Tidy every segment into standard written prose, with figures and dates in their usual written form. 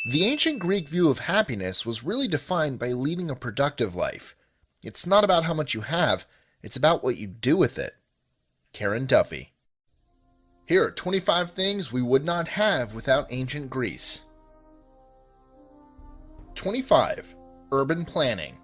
The ancient Greek view of happiness was really defined by leading a productive life. It's not about how much you have, it's about what you do with it. Karen Duffy. Here are 25 things we would not have without ancient Greece. 25. Urban planning.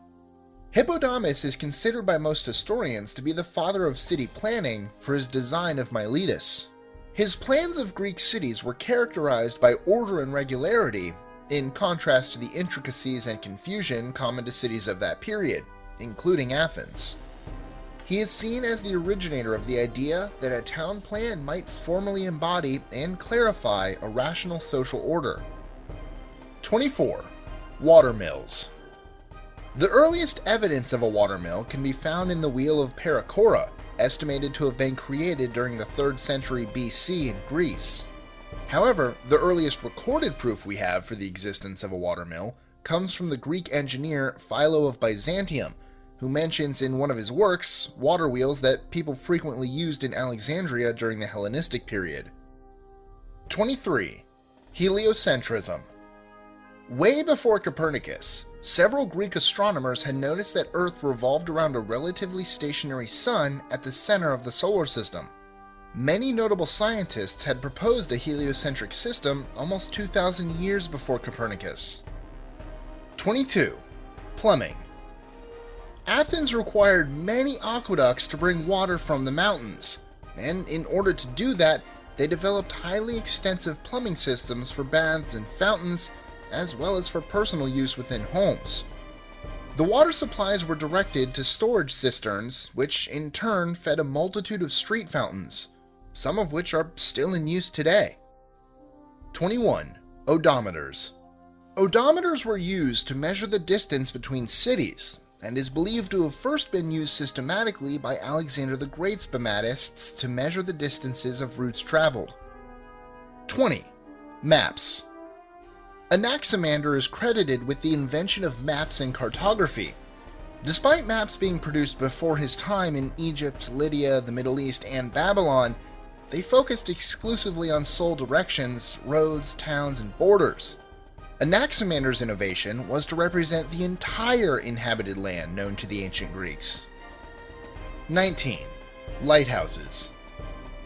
Hippodamus is considered by most historians to be the father of city planning for his design of Miletus. His plans of Greek cities were characterized by order and regularity, in contrast to the intricacies and confusion common to cities of that period, including Athens. He is seen as the originator of the idea that a town plan might formally embody and clarify a rational social order. 24. Watermills. The earliest evidence of a watermill can be found in the wheel of Pericora, estimated to have been created during the 3rd century BC in Greece. However, the earliest recorded proof we have for the existence of a watermill comes from the Greek engineer Philo of Byzantium, who mentions in one of his works water wheels that people frequently used in Alexandria during the Hellenistic period. 23. Heliocentrism. Way before Copernicus, several Greek astronomers had noticed that Earth revolved around a relatively stationary sun at the center of the solar system. Many notable scientists had proposed a heliocentric system almost 2,000 years before Copernicus. 22. Plumbing. Athens required many aqueducts to bring water from the mountains, and in order to do that, they developed highly extensive plumbing systems for baths and fountains, as well as for personal use within homes. The water supplies were directed to storage cisterns, which in turn fed a multitude of street fountains, some of which are still in use today. 21. Odometers. Odometers were used to measure the distance between cities, and is believed to have first been used systematically by Alexander the Great's bematists to measure the distances of routes traveled. 20. Maps. Anaximander is credited with the invention of maps and cartography. Despite maps being produced before his time in Egypt, Lydia, the Middle East, and Babylon, they focused exclusively on sole directions, roads, towns, and borders. Anaximander's innovation was to represent the entire inhabited land known to the ancient Greeks. 19. Lighthouses.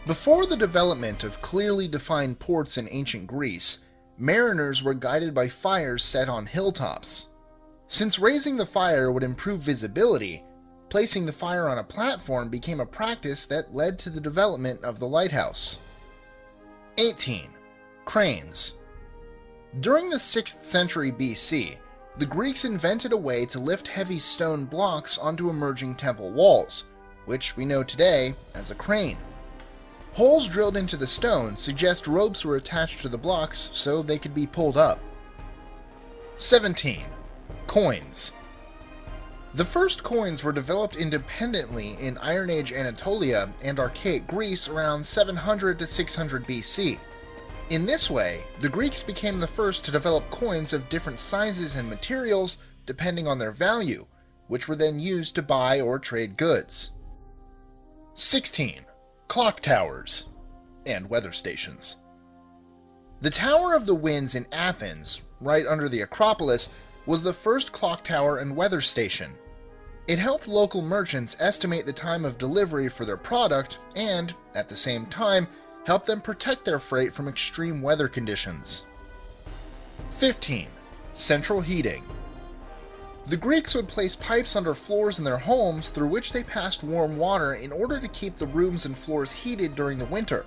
Before the development of clearly defined ports in ancient Greece, mariners were guided by fires set on hilltops. Since raising the fire would improve visibility, placing the fire on a platform became a practice that led to the development of the lighthouse. 18. Cranes. During the 6th century BC, the Greeks invented a way to lift heavy stone blocks onto emerging temple walls, which we know today as a crane. Holes drilled into the stone suggest ropes were attached to the blocks so they could be pulled up. 17. Coins. The first coins were developed independently in Iron Age Anatolia and Archaic Greece around 700 to 600 BC. In this way, the Greeks became the first to develop coins of different sizes and materials depending on their value, which were then used to buy or trade goods. 16. Clock towers and weather stations. The Tower of the Winds in Athens, right under the Acropolis, was the first clock tower and weather station. It helped local merchants estimate the time of delivery for their product and, at the same time, help them protect their freight from extreme weather conditions. 15. Central heating. The Greeks would place pipes under floors in their homes through which they passed warm water in order to keep the rooms and floors heated during the winter.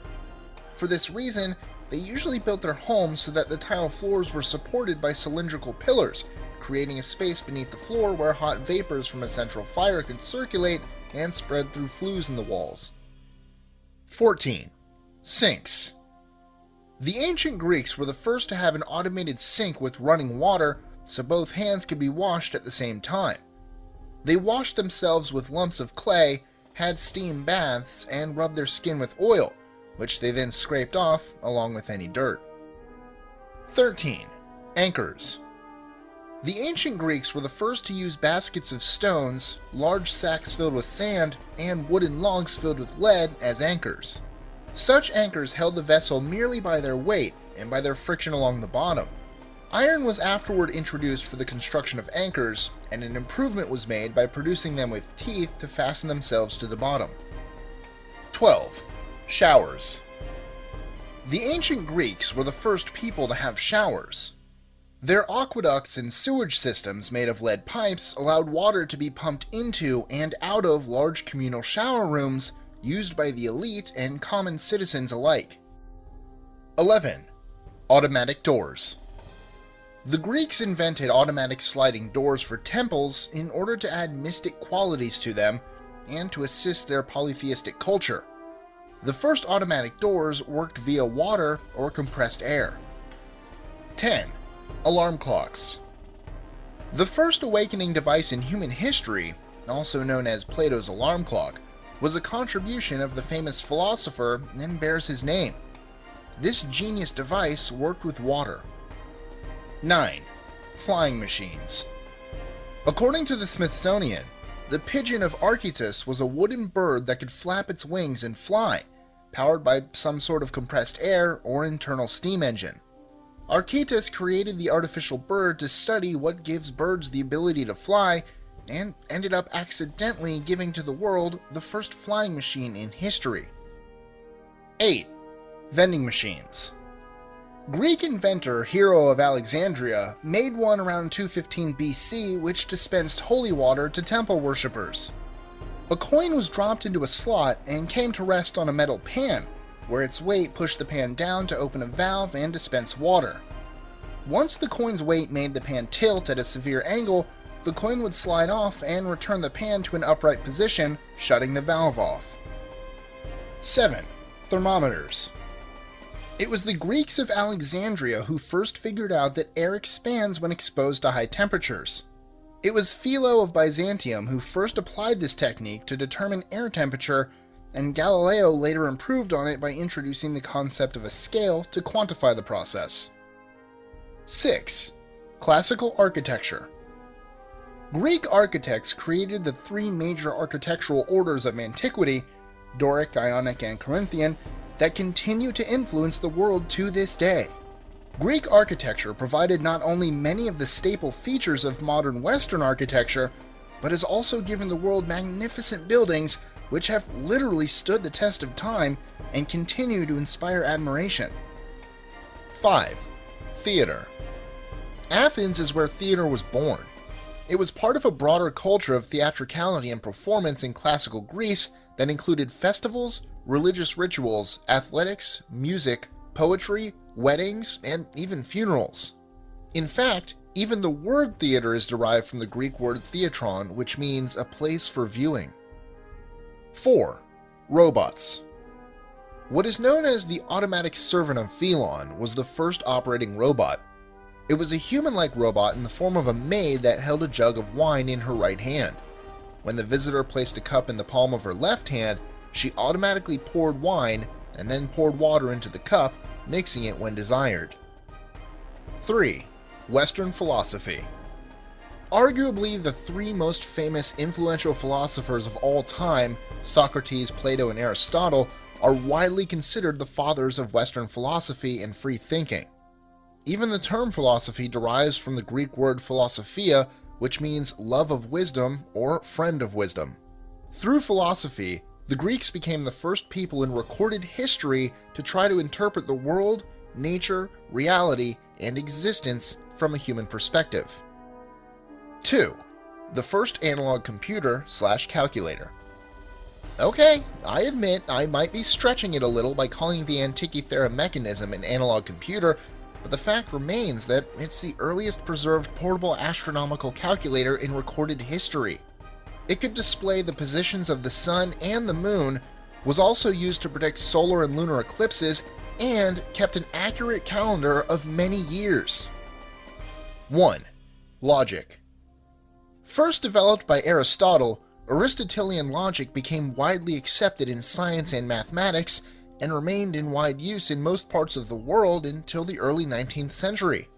For this reason, they usually built their homes so that the tile floors were supported by cylindrical pillars, creating a space beneath the floor where hot vapors from a central fire could circulate and spread through flues in the walls. 14. Sinks. The ancient Greeks were the first to have an automated sink with running water, so both hands could be washed at the same time. They washed themselves with lumps of clay, had steam baths, and rubbed their skin with oil, which they then scraped off along with any dirt. 13. Anchors. The ancient Greeks were the first to use baskets of stones, large sacks filled with sand, and wooden logs filled with lead as anchors. Such anchors held the vessel merely by their weight and by their friction along the bottom. Iron was afterward introduced for the construction of anchors, and an improvement was made by producing them with teeth to fasten themselves to the bottom. 12. Showers. The ancient Greeks were the first people to have showers. Their aqueducts and sewage systems made of lead pipes allowed water to be pumped into and out of large communal shower rooms used by the elite and common citizens alike. 11. Automatic doors. The Greeks invented automatic sliding doors for temples in order to add mystic qualities to them and to assist their polytheistic culture. The first automatic doors worked via water or compressed air. 10. Alarm clocks. The first awakening device in human history, also known as Plato's alarm clock, was a contribution of the famous philosopher and bears his name. This genius device worked with water. 9. Flying machines. According to the Smithsonian, the pigeon of Archytas was a wooden bird that could flap its wings and fly, powered by some sort of compressed air or internal steam engine. Archytas created the artificial bird to study what gives birds the ability to fly, and ended up accidentally giving to the world the first flying machine in history. 8. Vending machines. Greek inventor Hero of Alexandria made one around 215 BC which dispensed holy water to temple worshippers. A coin was dropped into a slot and came to rest on a metal pan, where its weight pushed the pan down to open a valve and dispense water. Once the coin's weight made the pan tilt at a severe angle, the coin would slide off and return the pan to an upright position, shutting the valve off. 7. Thermometers. It was the Greeks of Alexandria who first figured out that air expands when exposed to high temperatures. It was Philo of Byzantium who first applied this technique to determine air temperature, and Galileo later improved on it by introducing the concept of a scale to quantify the process. 6. Classical architecture. Greek architects created the three major architectural orders of antiquity, Doric, Ionic, and Corinthian, that continue to influence the world to this day. Greek architecture provided not only many of the staple features of modern Western architecture, but has also given the world magnificent buildings which have literally stood the test of time and continue to inspire admiration. 5. Theater. Athens is where theater was born. It was part of a broader culture of theatricality and performance in classical Greece that included festivals, religious rituals, athletics, music, poetry, weddings, and even funerals. In fact, even the word theater is derived from the Greek word theatron, which means a place for viewing. 4. Robots. What is known as the automatic servant of Phelon was the first operating robot. It was a human-like robot in the form of a maid that held a jug of wine in her right hand. When the visitor placed a cup in the palm of her left hand, she automatically poured wine and then poured water into the cup, mixing it when desired. 3. Western philosophy. Arguably the three most famous influential philosophers of all time, Socrates, Plato, and Aristotle, are widely considered the fathers of Western philosophy and free thinking. Even the term philosophy derives from the Greek word philosophia, which means love of wisdom or friend of wisdom. Through philosophy, the Greeks became the first people in recorded history to try to interpret the world, nature, reality, and existence from a human perspective. 2. The first analog computer/calculator. Okay, I admit I might be stretching it a little by calling the Antikythera mechanism an analog computer, but the fact remains that it's the earliest preserved portable astronomical calculator in recorded history. It could display the positions of the sun and the moon, was also used to predict solar and lunar eclipses, and kept an accurate calendar of many years. 1. Logic. First developed by Aristotle, Aristotelian logic became widely accepted in science and mathematics and remained in wide use in most parts of the world until the early 19th century.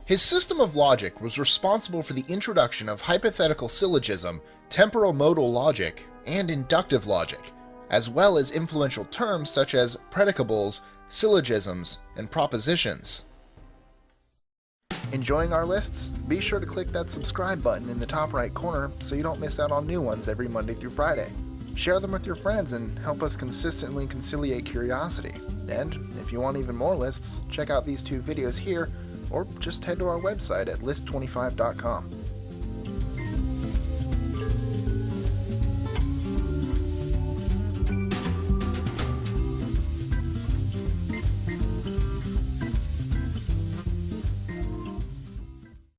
His system of logic was responsible for the introduction of hypothetical syllogism, temporal-modal logic, and inductive logic, as well as influential terms such as predicables, syllogisms, and propositions. Enjoying our lists? Be sure to click that subscribe button in the top right corner so you don't miss out on new ones every Monday through Friday. Share them with your friends and help us consistently conciliate curiosity. And if you want even more lists, check out these 2 videos here, or just head to our website at list25.com.